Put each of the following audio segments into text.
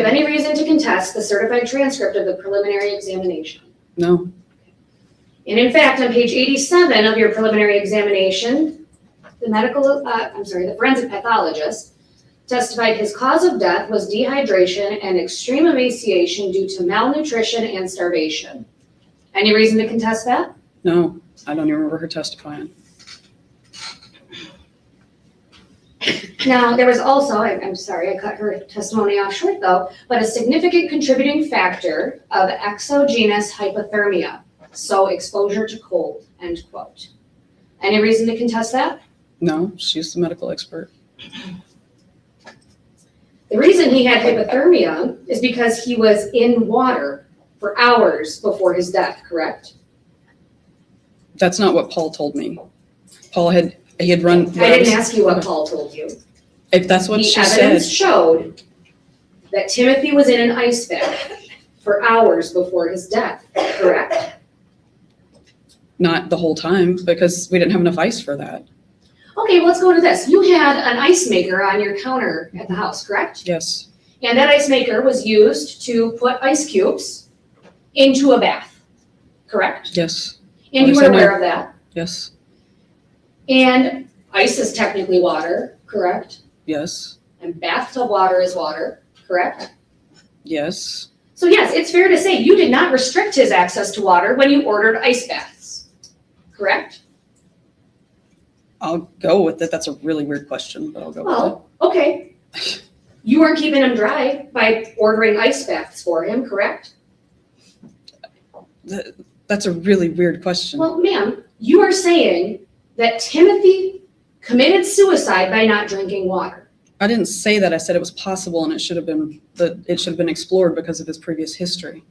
Do you have any reason to contest the certified transcript of the preliminary examination? No. And in fact, on page 87 of your preliminary examination, the forensic pathologist testified his cause of death was dehydration and extreme emaciation due to malnutrition and starvation. Any reason to contest that? No, I don't even remember her testifying. Now, there was also, I'm sorry, I cut her testimony off short though, but a significant contributing factor of exogenous hypothermia, so exposure to cold, end quote. Any reason to contest that? No, she's the medical expert. The reason he had hypothermia is because he was in water for hours before his death, correct? That's not what Paul told me. Paul had run. I didn't ask you what Paul told you. If that's what she The evidence said. showed that Timothy was in an ice bath for hours before his death, correct? Not the whole time, because we didn't have enough ice for that. Okay, well, let's go to this. You had an ice maker on your counter at the house, correct? Yes. And that ice maker was used to put ice cubes into a bath, correct? Yes. And you were aware of that. Yes. And ice is technically water, correct? Yes. And bathtub water is water, correct? Yes. So yes, it's fair to say you did not restrict his access to water when you ordered ice baths, correct? I'll go with it. That's a really weird question, but I'll go with Well, okay. You weren't keeping him dry by ordering ice baths for him, correct? it. That's a really weird question. Well, ma'am, you are saying that Timothy committed suicide by not drinking water. I didn't say that. I said it was possible, and it should have been explored because of his previous history.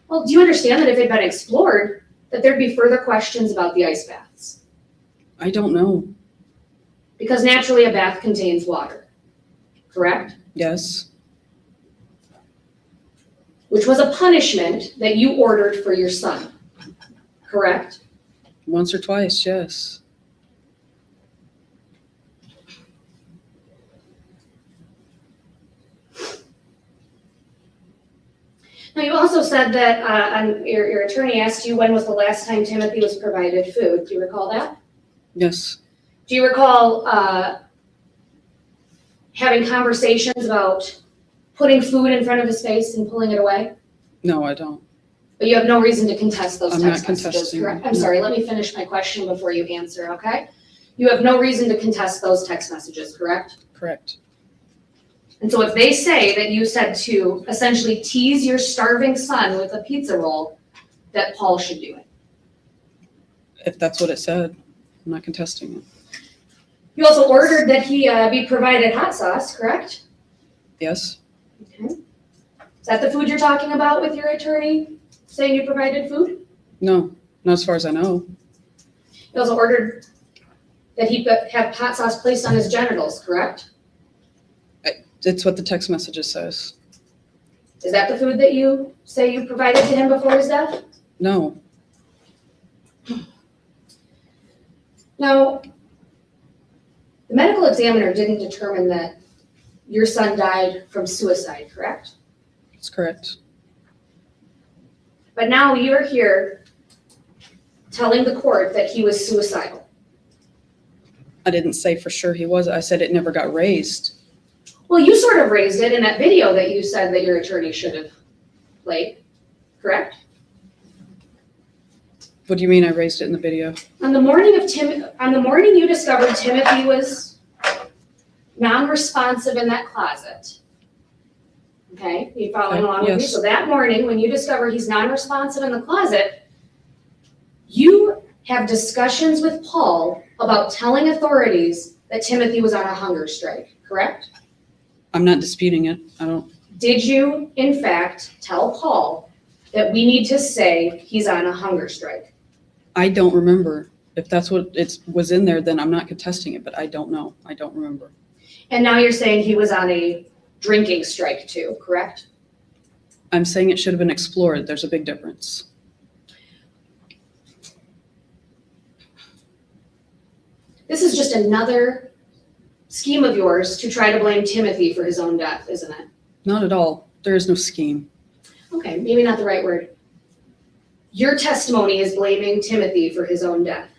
Well, do you understand that if it had been explored, that there'd be further questions about the ice baths? I don't know. Because naturally a bath contains water, correct? Yes. Which was a punishment that you ordered for your son, correct? Once or twice, yes. Now, you also said that your attorney asked you when was the last time Timothy was provided food. Do you recall that? Yes. Do you recall having conversations about putting food in front of his face and pulling it away? No, I don't. But you have no reason to contest those I'm text not messages, contesting correct? them, I'm no. sorry, let me finish my question before you answer, okay? You have no reason to contest those text messages, correct? Correct. And so if they say that you said to essentially tease your starving son with a pizza roll, that Paul should do it. If that's what it said, I'm not contesting it. You also ordered that he be provided hot sauce, correct? Yes. Okay. Is that the food you're talking about with your attorney saying you provided food? No, not as far as I know. You also ordered that he have hot sauce placed on his genitals, correct? It's what the text messages says. Is that the food that you say you provided to him before his death? No. Now, the medical examiner didn't determine that your son died from suicide, correct? That's correct. But now you're here telling the court that he was suicidal. I didn't say for sure he was. I said it never got raised. Well, you sort of raised it in that video that you said that your attorney should have played, correct? What do you mean I raised it in the video? On the morning you discovered Timothy was non-responsive in that closet. Okay, you following along with me? Yes. So that morning, when you discover he's non-responsive in the closet, you have discussions with Paul about telling authorities that Timothy was on a hunger strike, correct? I'm not disputing it. I don't. Did you, in fact, tell Paul that we need to say he's on a hunger strike? I don't remember. If that's what it was in there, then I'm not contesting it, but I don't know. I don't remember. And now you're saying he was on a drinking strike too, correct? I'm saying it should have been explored. There's a big difference. This is just another scheme of yours to try to blame Timothy for his own death, isn't it? Not at all. There is no scheme. Okay, maybe not the right word. Your testimony is blaming Timothy for his own death,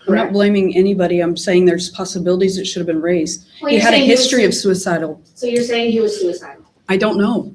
I'm not correct? blaming anybody. I'm saying there's possibilities that should have been raised. Well, He you're had a saying he was history of suicidal. So you're saying he was suicidal? I don't know.